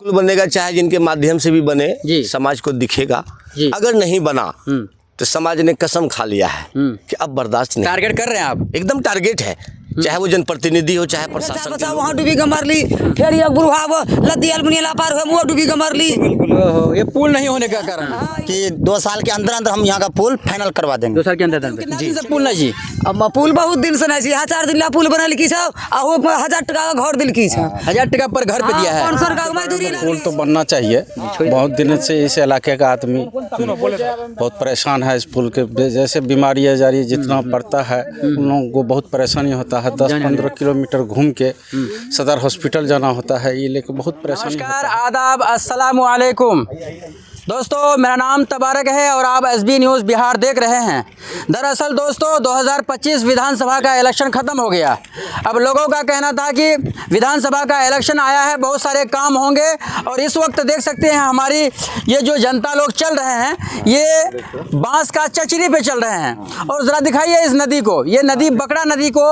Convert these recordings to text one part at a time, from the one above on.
बिल्कुल बनेगा, चाहे जिनके माध्यम से भी बने, समाज को दिखेगा। अगर नहीं बना तो समाज ने कसम खा लिया है कि अब बर्दाश्त नहीं। टारगेट कर रहे हैं आप? एकदम टारगेट है, चाहे वो जनप्रतिनिधि हो चाहे प्रशासन। बच्चा वहाँ डूबी के मर ली, फिर ये बुढ़वा लद्दी अलमुनिया पार हुए वो डूबी के मर ली। ये पुल नहीं होने का कारण कि 2 साल के अंदर अंदर हम यहाँ का पुल फाइनल करवा देंगे। 2 साल के अंदर जी से पुल नहीं जी। अब पुल बहुत दिन से नहीं छी, 4 दिन ला पुल बनल की छौ आ वो 1000 टका का घर दिल की छौ। 1000 टका पर घर पे दिया है। 500 का मजदूरी। पुल तो बनना चाहिए। बहुत दिन से इस इलाके का आदमी बहुत परेशान है इस पुल के, जैसे बीमारियाँ जा रही है, जितना पड़ता है उन लोगों को बहुत परेशानी होता है। 10-15 किलोमीटर घूम के सदर हॉस्पिटल जाना होता है, ये लेकर बहुत परेशानी। नमस्कार, आदाब, अस्सलाम वालेकुम दोस्तों, मेरा नाम तबारक है और आप SB न्यूज़ बिहार देख रहे हैं। दरअसल दोस्तों 2025 विधानसभा का इलेक्शन ख़त्म हो गया। अब लोगों का कहना था कि विधानसभा का इलेक्शन आया है, बहुत सारे काम होंगे और इस वक्त देख सकते हैं हमारी ये जो जनता लोग चल रहे हैं, ये बांस का चचरी पे चल रहे हैं। और ज़रा दिखाइए इस नदी को, ये नदी बकरा नदी को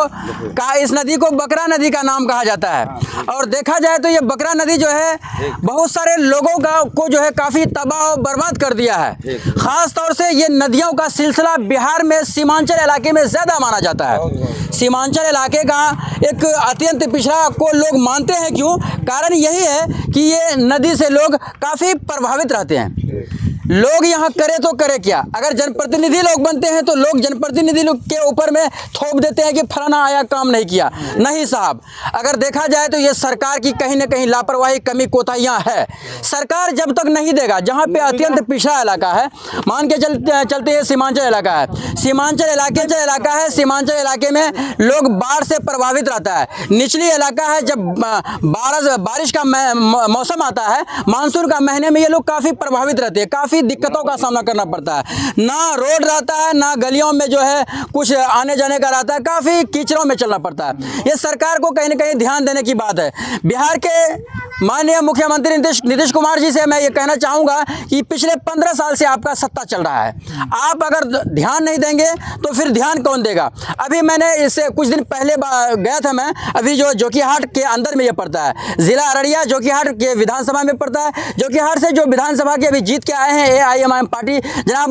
इस नदी को बकरा नदी का नाम कहा जाता है। और देखा जाए तो ये बकरा नदी जो है बहुत सारे लोगों को जो है काफ़ी तबाह बर्बाद कर दिया है। खास तौर से ये नदियों का सिलसिला बिहार में सीमांचल इलाके में ज़्यादा माना जाता है। सीमांचल इलाके का एक अत्यंत पिछड़ा को लोग मानते हैं। क्यों? कारण यही है कि ये नदी से लोग काफ़ी प्रभावित रहते हैं। लोग यहाँ करे तो करे क्या, अगर जनप्रतिनिधि लोग बनते हैं तो लोग जनप्रतिनिधि लोग के ऊपर में थोप देते हैं कि फलाना आया काम नहीं किया। नहीं साहब, अगर देखा जाए तो ये सरकार की कहीं ना कहीं लापरवाही कमी कोताहियाँ है। सरकार जब तक नहीं देगा, जहाँ पे अत्यंत पिछड़ा इलाका है, मान के चलते हैं सीमांचल इलाका है, सीमांचल इलाका है, सीमांचल इलाके में लोग बाढ़ से प्रभावित रहता है। निचली इलाका है, जब बारिश का मौसम आता है, मानसून का महीने में ये लोग काफ़ी प्रभावित रहते हैं, काफ़ी दिक्कतों का सामना करना पड़ता है। ना रोड रहता है, ना गलियों में जो है कुछ आने जाने का रहता है, काफ़ी कीचड़ों में चलना पड़ता है। ये सरकार को कहीं ना कहीं ध्यान देने की बात है। बिहार के माननीय मुख्यमंत्री नीतीश कुमार जी से मैं ये कहना चाहूँगा कि पिछले 15 साल से आपका सत्ता चल रहा है, आप अगर ध्यान नहीं देंगे तो फिर ध्यान कौन देगा। अभी मैंने इससे कुछ दिन पहले गया था मैं, अभी जो जोकीहाट के अंदर में ये पड़ता है, ज़िला अररिया जोकीहाट के विधानसभा में पड़ता है। जोकीहाट से जो विधानसभा के अभी जीत के आए हैं AIMIM पार्टी, जनाब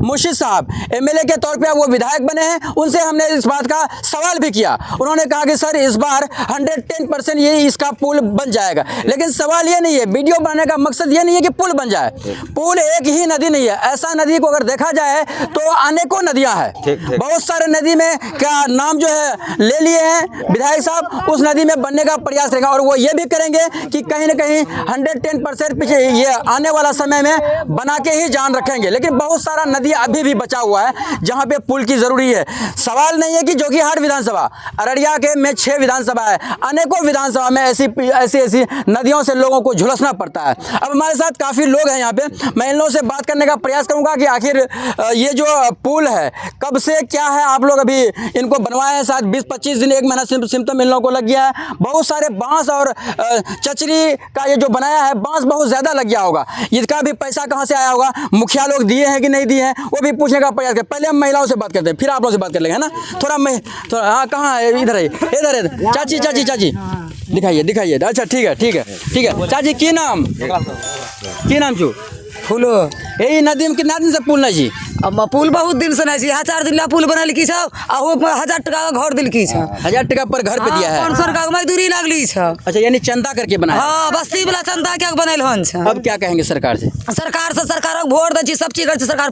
मुर्शिद साहब MLA के तौर पे वो विधायक बने हैं, उनसे हमने इस बात का सवाल भी किया। उन्होंने कहा कि सर इस बार 110% ये इसका पुल बन जाएगा। लेकिन सवाल ये नहीं है, वीडियो बनाने का मकसद ये नहीं है कि पुल बन जाए। पुल एक ही नदी नहीं है, ऐसा नदी को अगर देखा जाए तो अनेकों नदियां हैं। बहुत सारे नदी में का नाम जो है ले लिए हैं विधायक साहब, उस नदी में बनने का प्रयास करेंगे और वो ये भी करेंगे कि कहीं ना कहीं 110% पीछे ये आने वाला समय में बना के ही जान रखेंगे। लेकिन बहुत सारा नदी अभी भी बचा हुआ है जहाँ पे पुल की ज़रूरी है। सवाल नहीं है कि जोकीहाट विधानसभा, अररिया के में 6 विधानसभा है, अनेकों विधानसभा में ऐसी नदियों से लोगों को झुलसना पड़ता है। अब हमारे साथ काफ़ी लोग हैं यहाँ पे, मैं इन लोगों से बात करने का प्रयास करूँगा कि आखिर ये जो पुल है कब से क्या है, आप लोग अभी इनको बनवाए हैं, शायद 20-25 दिन 1 महीना सिम्टम इन लोगों को लग गया है। बहुत सारे बांस और चचरी का ये जो बनाया है, बांस बहुत ज़्यादा लग गया होगा, इसका भी पैसा कहाँ से आया होगा, मुखिया लोग दिए हैं कि नहीं दिए हैं, वो भी पूछने का प्रयास करें। पहले हम महिलाओं से बात करते हैं, फिर आप लोगों से बात कर लेंगे, है ना। थोड़ा हाँ, कहाँ है, इधर है, इधर है, चाची दिखाइए। अच्छा ठीक है। चाची की नाम छू फूलो यही नदी में कितना दिन से पुल नहीं जी। अब पुल बहुत दिन से नहीं छी, 4 दिन ला पुल बनल की छौ आ वो 1000 टका का घर दिल की छौ। 1000 टका पर घर पे दिया है। 500 का मजदूरी लागली छौ। अच्छा, यानी चंदा करके बनाया। हाँ, बस्ती वाला चंदा क्या बनल हन छौ। अब क्या कहेंगे सरकार से? सरकार वोट दै छी, सब चीज कर सरकार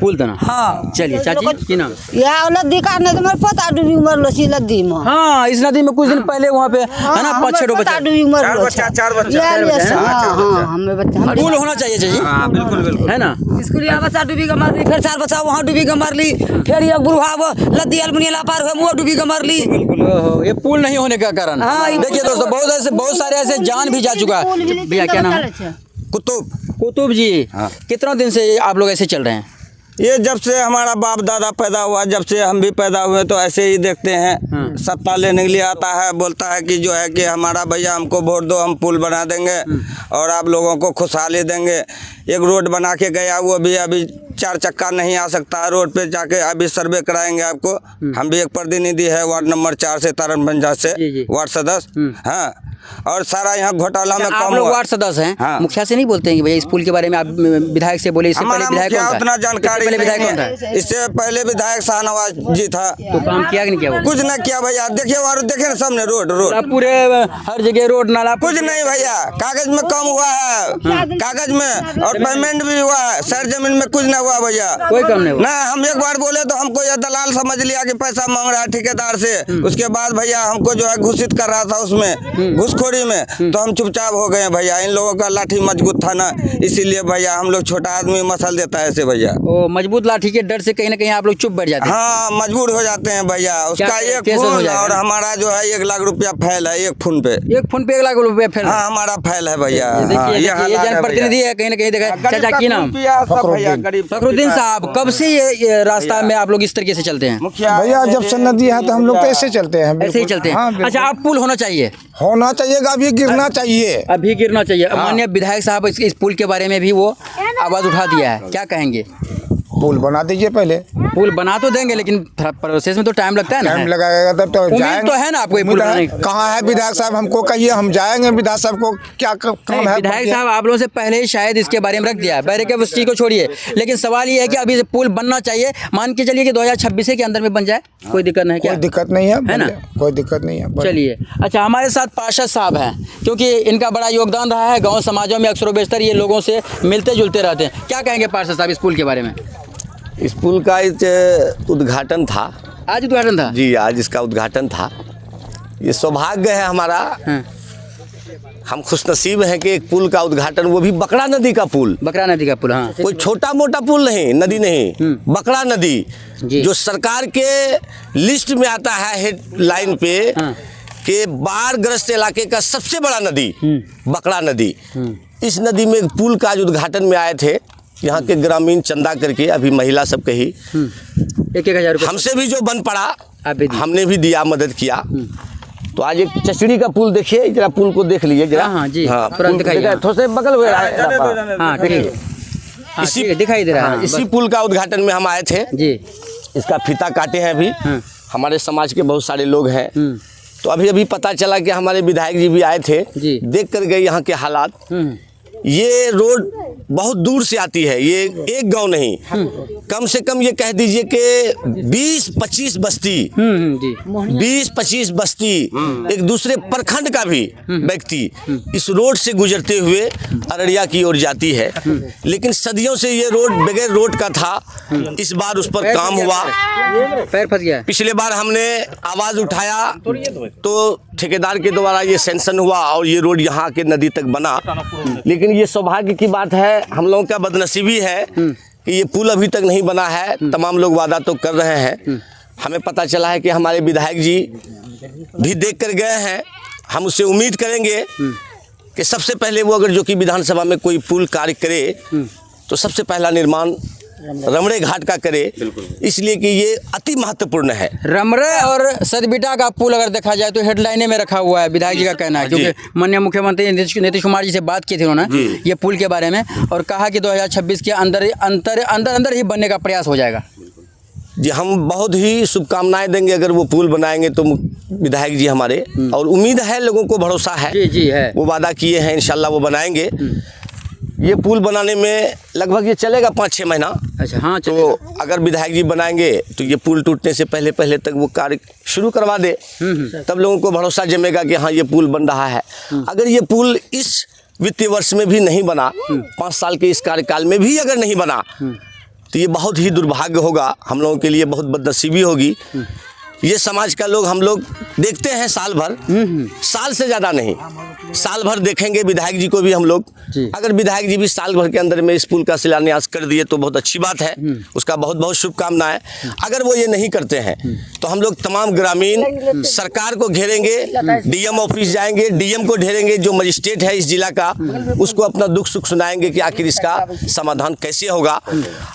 पुल देना। हाँ चलिए चाची की नाम? या लद्दी का नदी में पता डूबी मरलो छी लद्दी में। हाँ, इस नदी में कुछ दिन पहले वहाँ पे है ना 5-6 बच्चा डूबी मरलो। 4 बच्चा। हाँ, हमें बच्चा पुल होना चाहिए जी। बिल्कुल है ना। स्कूलिया बच्चा डूबी के मर ली, फिर 4 बच्चा वहाँ डूबी के मर ली, फिर ये बुढ़वा लद्दी अलमुनिया पार हुए वो डूबी के मर ली। ये पुल नहीं होने का कारण। देखिए दोस्तों, बहुत सारे ऐसे जान भी जा चुका है। भैया क्या नाम है? कुतुब जी। कितना दिन से आप लोग ऐसे चल रहे हैं? ये जब से हमारा बाप दादा पैदा हुआ, जब से हम भी पैदा हुए तो ऐसे ही देखते हैं। सत्ता लेने के लिए आता है, बोलता है कि जो है कि हमारा भैया हमको वोट दो, हम पुल बना देंगे और आप लोगों को खुशहाली देंगे। एक रोड बना के गया, वो भी अभी 4 चक्का नहीं आ सकता रोड पे, जाके अभी सर्वे कराएंगे आपको। हम भी एक प्रतिनिधि है वार्ड नंबर 4 से, तारण पंचायत से, वार्ड सदस्य। हाँ, और सारा यहाँ घोटाला में आप कम लोग हुआ। वार्ड सदस्य हैं, हाँ। मुखिया से नहीं बोलते हैं कि भैया इस पुल के बारे में आप विधायक से बोले? इससे पहले हमारा विधायक मुखिया कौन था? उतना जानकारी इससे पहले विधायक नहीं कौन है। था? इससे पहले विधायक शाहनवाज जी था। तो काम किया कि नहीं किया वो? कुछ नहीं किया भैया, देखिए वहाँ देखिए ना सामने रोड आप पूरे हर जगह रोड नाला कुछ नहीं भैया, कागज में कम हुआ है, कागज में, और पेमेंट भी हुआ है, सर जमीन में कुछ नहीं हुआ भैया, कोई कम नहीं हुआ। ना। हम एक बार बोले तो हमको ये दलाल समझ लिया कि पैसा मांग रहा है ठेकेदार से। उसके बाद भैया हमको जो है घोषित कर रहा था उसमें घुसखोरी में, तो हम चुपचाप हो गए भैया। इन लोगों का लाठी मजबूत था ना, इसीलिए भैया हम लोग छोटा आदमी मसल देता है ऐसे भैया। वो मजबूत लाठी के डर से कहीं ना कहीं आप लोग चुप बैठ जाते हैं। हाँ, मजबूर हो जाते हैं भैया। उसका एक केस हो फोन जाएगा? और हमारा जो है 1 लाख रुपया फैल है एक फोन पे। एक फोन पे 1 लाख रुपए फिर हाँ, हमारा फैल है भैया। हाँ, देखिए ये हालात है जनप्रतिनिधि है, कहीं ना कहीं देखा। चाचा की नाम? फखरुद्दीन साहब, कब से ये रास्ता में आप लोग इस तरीके से चलते हैं? भैया जब से नदी है तो हम लोग तो ऐसे चलते हैं, ऐसे ही चलते हैं? हाँ, अच्छा, आप पुल होना चाहिए, होना चाहिए, अभी गिरना चाहिए। अभी गिरना चाहिए। माननीय विधायक साहब इस पुल के बारे में भी वो आवाज उठा दिया है, क्या कहेंगे? पुल बना दीजिए पहले। पुल बना तो देंगे लेकिन प्रोसेस में तो टाइम लगता है ना। टाइम लगाएगा तब तो उम्मीद जाएंगे। तो है ना आपको ये पुल बनाने की? कहाँ है विधायक साहब, हमको कहिए, हम जाएंगे विधायक साहब को। क्या काम है? विधायक साहब आप लोगों से पहले ही शायद इसके बारे में रख दिया है, बैरे के उस चीज को छोड़िए, लेकिन सवाल ये है कि अभी पुल बनना चाहिए। मान के चलिए कि 2026 के अंदर में बन जाए, कोई दिक्कत नहीं? कोई क्या दिक्कत नहीं है ना? कोई दिक्कत नहीं है। चलिए, अच्छा, हमारे साथ पार्षद साहब हैं, क्योंकि इनका बड़ा योगदान रहा है गांव समाजों में। अक्सर बेशतर ये लोगों से मिलते जुलते रहते हैं। क्या कहेंगे पार्षद साहब इस पुल के बारे में? इस पुल का उद्घाटन था आज उद्घाटन था जी, आज इसका उद्घाटन था। ये सौभाग्य है हमारा, हाँ। हम खुशनसीब हैं कि एक पुल का उद्घाटन, वो भी बकरा नदी का पुल। बकरा नदी का पुल, हाँ। कोई छोटा मोटा पुल नहीं, नदी नहीं, बकरा नदी, जी। जो सरकार के लिस्ट में आता है हेडलाइन पे हाँ। कि बाढ़ग्रस्त इलाके का सबसे बड़ा नदी बकरा नदी। इस नदी में पुल का आज उद्घाटन में आए थे यहाँ के ग्रामीण चंदा करके, अभी महिला सब कही 1,000 रुपये हमसे भी जो बन पड़ा आप भी दिए। हमने भी दिया, मदद किया। तो आज एक चचड़ी का पुल देखिए, जरा पुल को देख लीजिए जरा। हाँ जी, हाँ, तुरंत पुल को दिखाइए। थोड़ा सा बगल में हाँ, ठीक है। हाँ, इसी ठीक है, दिखाई दे रहा है। हाँ, हाँ, इसी बस। पुल का उद्घाटन में हम आए थे जी। इसका फीता काटे हैं अभी। हाँ। हमारे समाज के बहुत सारे लोग हैं, तो अभी पता चला कि हमारे विधायक जी भी आए थे, जी। देख कर गए यहाँ के हालात। ये रोड बहुत दूर से आती है, ये एक गांव नहीं, कम से कम ये कह दीजिए कि 20-25 बस्ती, जी। 20-25 बस्ती, एक दूसरे प्रखंड का भी व्यक्ति इस रोड से गुजरते हुए अररिया की ओर जाती है। लेकिन सदियों से ये रोड बगैर रोड का था, इस बार उस पर काम हुआ। पैर फंस गया। पिछले बार हमने आवाज उठाया तो ठेकेदार के द्वारा ये सैंक्शन हुआ और ये रोड यहाँ के नदी तक बना। लेकिन ये सौभाग्य की बात है, हम लोगों का बदनसीबी है कि ये पुल अभी तक नहीं बना है। तमाम लोग वादा तो कर रहे हैं, हमें पता चला है कि हमारे विधायक जी भी देख कर गए हैं। हम उससे उम्मीद करेंगे कि सबसे पहले वो अगर जो कि विधानसभा में कोई पुल कार्य करे तो सबसे पहला निर्माण रमड़े घाट का करे, इसलिए कि ये अति महत्वपूर्ण है। रमरे और सदबिटा का पुल अगर देखा जाए तो हेडलाइने में रखा हुआ है, विधायक जी का कहना है। क्योंकि माननीय मुख्यमंत्री नीतीश कुमार जी से बात की थी उन्होंने ये पुल के बारे में, और कहा कि 2026 के अंदर ही बनने का प्रयास हो जाएगा। जी, हम बहुत ही शुभकामनाएं देंगे अगर वो पुल बनाएंगे तो विधायक जी हमारे, और उम्मीद है, लोगों को भरोसा है। जी जी है, वो वादा किए हैं, इंशाल्लाह वो बनाएंगे। ये पुल बनाने में लगभग ये चलेगा 5-6 महीना। अच्छा, हाँ, तो अगर विधायक जी बनाएंगे तो ये पुल टूटने से पहले तक वो कार्य शुरू करवा दे, तब लोगों को भरोसा जमेगा कि हाँ ये पुल बन रहा है। अगर ये पुल इस वित्तीय वर्ष में भी नहीं बना, 5 साल के इस कार्यकाल में भी अगर नहीं बना, तो ये बहुत ही दुर्भाग्य होगा, हम लोगों के लिए बहुत बदनसीबी होगी। ये समाज का लोग हम लोग देखते हैं साल भर, साल से ज़्यादा नहीं, साल भर देखेंगे विधायक जी को भी हम लोग। अगर विधायक जी भी साल भर के अंदर में इस पुल का शिलान्यास कर दिए तो बहुत अच्छी बात है, उसका बहुत बहुत शुभकामनाएं। अगर वो ये नहीं करते हैं तो हम लोग तमाम ग्रामीण सरकार को घेरेंगे, डीएम ऑफिस जाएंगे, डीएम को घेरेंगे, जो मजिस्ट्रेट है इस जिला का, उसको अपना दुख सुख सुनाएंगे कि आखिर इसका समाधान कैसे होगा।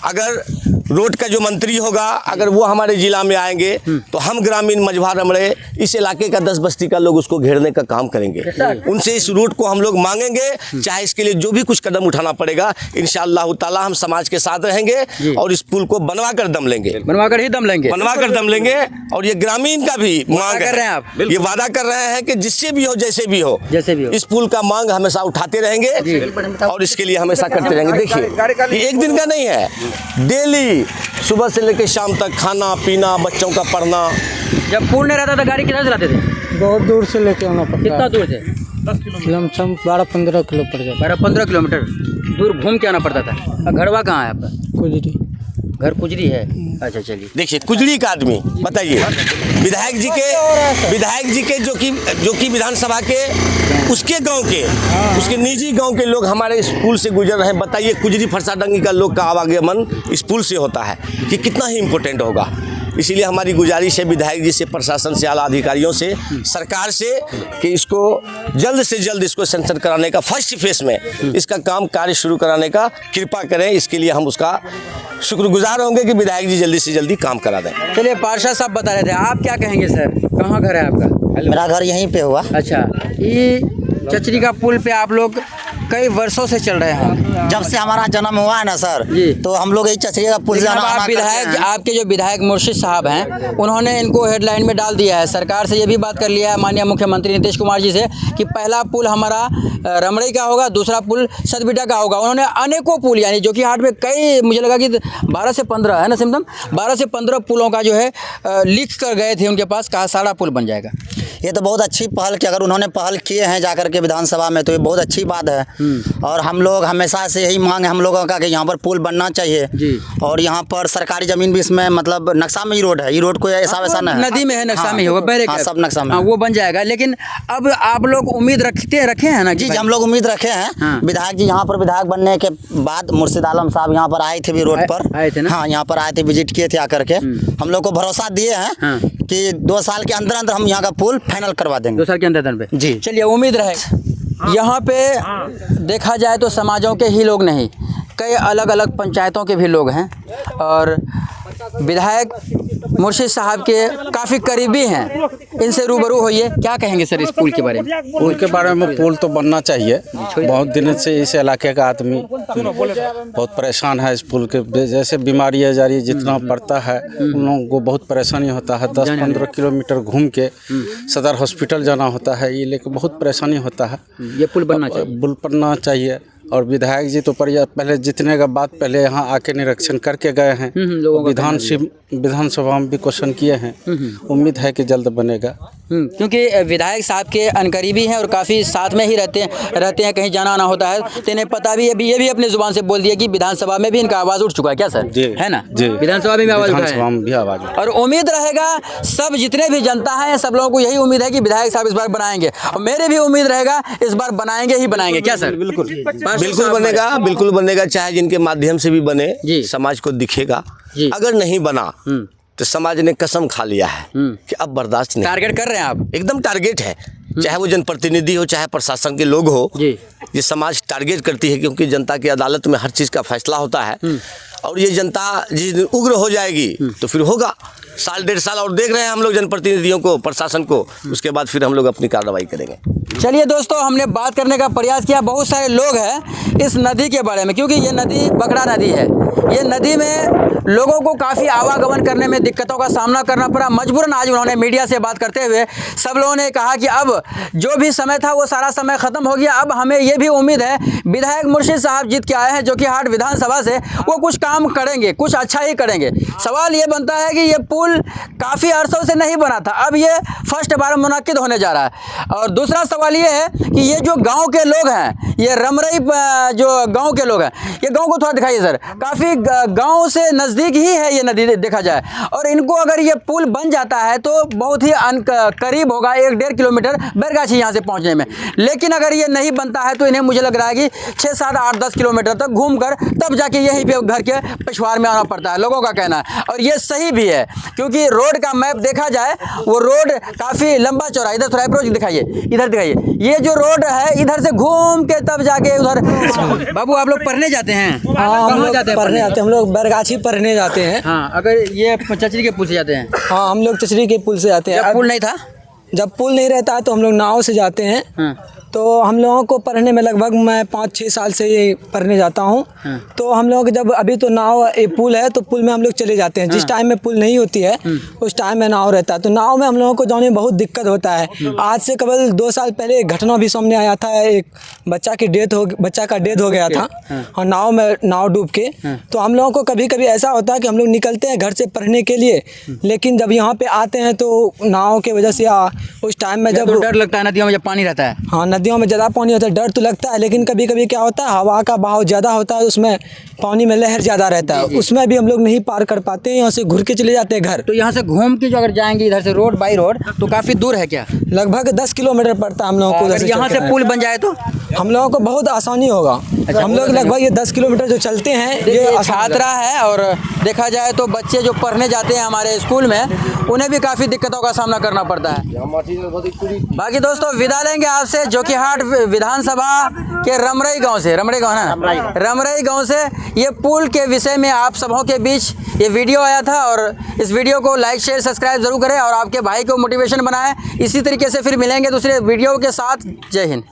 अगर रोड का जो मंत्री होगा अगर वो हमारे जिला में आएंगे तो हम ग्रामीण मझवा रमड़े इस इलाके का 10 बस्ती का लोग उसको घेरने का काम करेंगे। उनसे इस रूट को हम लोग मांगेंगे, चाहे इसके लिए जो भी कुछ कदम उठाना पड़ेगा इंशाअल्लाह ताला हम समाज के साथ रहेंगे और इस पुल को बनवा कर दम लेंगे, बनवा कर ही दम लेंगे, बनवा कर दम लेंगे। और ये ग्रामीण का भी मांग कर रहे हैं आप? ये वादा कर रहे हैं कि जिससे भी हो जैसे भी हो इस पुल का मांग हमेशा उठाते रहेंगे और इसके लिए हमेशा करते रहेंगे। देखिए ये एक दिन का नहीं है, डेली सुबह से लेकर शाम तक खाना पीना, बच्चों का पढ़ना। जब पुल नहीं रहता था गाड़ी किधर चलाते थे? बहुत दूर से लेके आना पड़ता कितना दूर से? लमसम 12-15 किलो पड़ जाता 12-15 किलोमीटर दूर घूम के आना पड़ता था। और घरवा कहाँ है आपका? कुछ घर कुजरी है। अच्छा चलिए। देखिए कुजड़ी का आदमी बताइए, विधायक जी के जो कि विधानसभा के उसके गांव के उसके निजी गांव के लोग हमारे इस पुल से गुजर रहे हैं। बताइए कुजरी फरसाडंगी का लोग का आवागमन इस पुल से होता है कि कितना ही इम्पोर्टेंट होगा। इसीलिए हमारी गुजारिश है विधायक जी से, प्रशासन से, आला अधिकारियों से, सरकार से कि इसको जल्द से जल्द इसको सेंक्शन कराने का फर्स्ट फेज में इसका काम कार्य शुरू कराने का कृपा करें। इसके लिए हम उसका शुक्रगुजार होंगे कि विधायक जी जल्दी से जल्दी काम करा दें। चलिए पार्षद साहब बता रहे थे, आप क्या कहेंगे सर? कहाँ घर है आपका? मेरा घर यहीं पे हुआ। अच्छा, ये चचरी का पुल पे आप लोग कई वर्षों से चल रहे हैं। जब से हमारा जन्म हुआ है ना सर, जी। तो हम लोग यही चचरी का पुल जाना आना करते हैं। आपके जो विधायक मुर्शिद साहब हैं उन्होंने इनको हेडलाइन में डाल दिया है। सरकार से ये भी बात कर लिया है माननीय मुख्यमंत्री नीतीश कुमार जी से कि पहला पुल हमारा रमड़ई का होगा, दूसरा पुल सतबिटा का होगा। उन्होंने अनेकों पुल यानी जो कि हाट में कई, मुझे लगा कि 12 से 15 है ना सिमदम, 12 से 15 पुलों का जो है लिख कर गए थे उनके पास, कहा सारा पुल बन जाएगा। ये तो बहुत अच्छी पहल की, अगर उन्होंने पहल किए हैं जाकर के विधानसभा में तो ये बहुत अच्छी बात है। और हम लोग हमेशा से यही मांग है हम लोगों का कि यहाँ पर पुल बनना चाहिए जी। और यहाँ पर सरकारी जमीन भी इसमें मतलब नक्शा में ही रोड है, ये रोड कोई ऐसा वैसा नहीं है, नदी में है, नक्शा में ही होगा, पहले हाँ, सब नक्शा में हाँ, वो बन जाएगा। लेकिन अब आप लोग उम्मीद रखे हैं ना? जी हम लोग उम्मीद रखे हैं। हाँ। विधायक जी यहाँ पर विधायक बनने के बाद मुर्शिद आलम साहब यहाँ पर आए थे भी रोड पर, आए थे ना? हाँ यहाँ पर आए थे, विजिट किए थे आकर के। हम लोग को भरोसा दिए हैं हाँ। कि 2 साल के अंदर अंदर हम यहाँ का पुल फाइनल करवा देंगे। 2 साल के अंदर पे जी। चलिए उम्मीद रहे। यहाँ पे देखा जाए तो समाजों के ही लोग नहीं, कई अलग अलग पंचायतों के भी लोग हैं और विधायक मुर्शिद साहब के काफ़ी करीबी हैं। इनसे रूबरू होइए, क्या कहेंगे सर इस पुल के बारे में? पुल के बारे में पुल तो बनना चाहिए। बहुत दिनों से इस इलाके का आदमी बहुत परेशान है इस पुल के वजह से। बीमारियाँ जा रही जितना पड़ता है उन लोगों को बहुत परेशानी होता है। 10-15 किलोमीटर घूम के सदर हॉस्पिटल जाना होता है, ये लेकर बहुत परेशानी होता है। ये पुल बनना चाहिए, पुल बनना चाहिए। और विधायक जी तो पहले जीतने के बाद पहले यहाँ आके निरीक्षण करके गए हैं, विधानसभा में भी क्वेश्चन किए हैं। उम्मीद है कि जल्द बनेगा, क्योंकि विधायक साहब के अनकरीबी हैं और काफ़ी साथ में ही रहते हैं, कहीं जाना आना होता है तो इन्हें पता भी है। ये भी अपनी जुबान से बोल दिया कि विधानसभा में भी इनका आवाज़ उठ चुका है, क्या सर? है ना जी, विधानसभा में भी आवाज़ उठा है। और उम्मीद रहेगा सब जितने भी जनता है सब लोगों को यही उम्मीद है कि विधायक साहब इस बार बनाएंगे और मेरे भी उम्मीद रहेगा इस बार बनाएंगे ही बनाएंगे, क्या सर? बिल्कुल बनेगा, बिल्कुल बनेगा। चाहे जिनके माध्यम से भी बने, समाज को दिखेगा। अगर नहीं बना तो समाज ने कसम खा लिया है कि अब बर्दाश्त नहीं। टारगेट कर रहे हैं आप? एकदम टारगेट है, चाहे वो जनप्रतिनिधि हो चाहे प्रशासन के लोग हो, ये समाज टारगेट करती है क्योंकि जनता की अदालत में हर चीज़ का फैसला होता है। और ये जनता जिस दिन उग्र हो जाएगी तो फिर होगा 1-1.5 साल और देख रहे हैं हम लोग जनप्रतिनिधियों को, प्रशासन को, उसके बाद फिर हम लोग अपनी कार्रवाई करेंगे। चलिए दोस्तों, हमने बात करने का प्रयास किया। बहुत सारे लोग हैं इस नदी के बारे में, क्योंकि ये नदी बकड़ा नदी है। ये नदी में लोगों को काफ़ी आवागमन करने में दिक्कतों का सामना करना पड़ा। मजबूरन आज उन्होंने मीडिया से बात करते हुए सब लोगों ने कहा कि अब जो भी समय था वो सारा समय ख़त्म हो गया। अब हमें ये भी उम्मीद है विधायक मुर्शिद साहब जीत के आए हैं जो कि हाट विधानसभा से, वो कुछ काम करेंगे, कुछ अच्छा ही करेंगे। सवाल ये बनता है कि ये पुल काफ़ी अरसों से नहीं बना था, अब ये फर्स्ट बार मुनक्किद होने जा रहा है। और दूसरा सवाल ये है कि ये जो गाँव के लोग हैं, ये रमरई जो गाँव के लोग हैं, ये गाँव को थोड़ा दिखाइए सर। काफ़ी गाँव से नज़दीक ही है ये नदी देखा जाए, और इनको अगर ये पुल बन जाता है तो बहुत ही करीब होगा, 1-1.5 किलोमीटर बैरगाछी यहाँ से पहुँचने में। लेकिन अगर ये नहीं बनता है तो इन्हें मुझे लग रहा है कि 6, 7, 8, 10 किलोमीटर तक घूमकर तब जाके यहीं पे घर के पिछवाड़ में आना पड़ता है, लोगों का कहना है। और ये सही भी है क्योंकि रोड का मैप देखा जाए वो रोड काफ़ी लंबा चौड़ा। इधर थोड़ा अप्रोच दिखाइए, इधर दिखाइए, ये जो रोड है इधर से घूम के तब जाके उधर। बाबू आप लोग पढ़ने जाते हैं? हम लोग पढ़ने जाते हैं, हम लोग बैरगाछी पढ़ने पढ़ने जाते हैं। हाँ, अगर ये चचरी के पुल से जाते हैं, हाँ, हम लोग चचरी के पुल से जाते हैं। जब पुल नहीं था, जब पुल नहीं रहता है तो हम लोग नाव से जाते हैं। हाँ, तो हम लोगों को पढ़ने में लगभग मैं 5-6 साल से ये पढ़ने जाता हूँ। तो हम लोग जब अभी तो नाव ये पुल है तो पुल में हम लोग चले जाते हैं। जिस टाइम में पुल नहीं होती है उस टाइम में नाव रहता है। तो नाव में हम लोगों को जाने में बहुत दिक्कत होता है। आज से केवल 2 साल पहले एक घटना भी सामने आया था। एक बच्चा का डेथ हो गया था और नाव डूब के। तो हम लोगों को कभी कभी ऐसा होता है कि हम लोग निकलते हैं घर से पढ़ने के लिए, लेकिन जब यहाँ पे आते हैं तो नाव के वजह से या उस टाइम में जब तो डर लगता है नदियों में जब पानी रहता है। हाँ, नदियों में ज़्यादा पानी होता है, डर तो लगता है, लेकिन कभी कभी क्या होता है हवा का बहाव ज़्यादा होता है, उसमें पानी में लहर ज़्यादा रहता है, उसमें भी हम लोग नहीं पार कर पाते हैं। यहाँ से घूर के चले जाते हैं घर। तो यहाँ से घूम के जो अगर जाएंगे इधर से रोड बाई रोड तो काफ़ी दूर है क्या? लगभग 10 किलोमीटर पड़ता है हम लोगों को। अगर यहाँ से पुल बन जाए तो हम लोगों को बहुत आसानी होगा। हम लोग लगभग ये 10 किलोमीटर जो चलते हैं ये ये छात्रा है, और देखा जाए तो बच्चे जो पढ़ने जाते हैं हमारे स्कूल में उन्हें भी काफ़ी दिक्कतों का सामना करना पड़ता है। बाकी दोस्तों विदा लेंगे आपसे जोकीहाट विधानसभा के रमरई गांव से। रमरई गांव ना, रमरई गांव से ये पुल के विषय में आप सबों के बीच ये वीडियो आया था, और इस वीडियो को लाइक शेयर सब्सक्राइब जरूर करें और आपके भाई को मोटिवेशन बनाएं। इसी तरीके से फिर मिलेंगे दूसरे वीडियो के साथ। जय हिंद।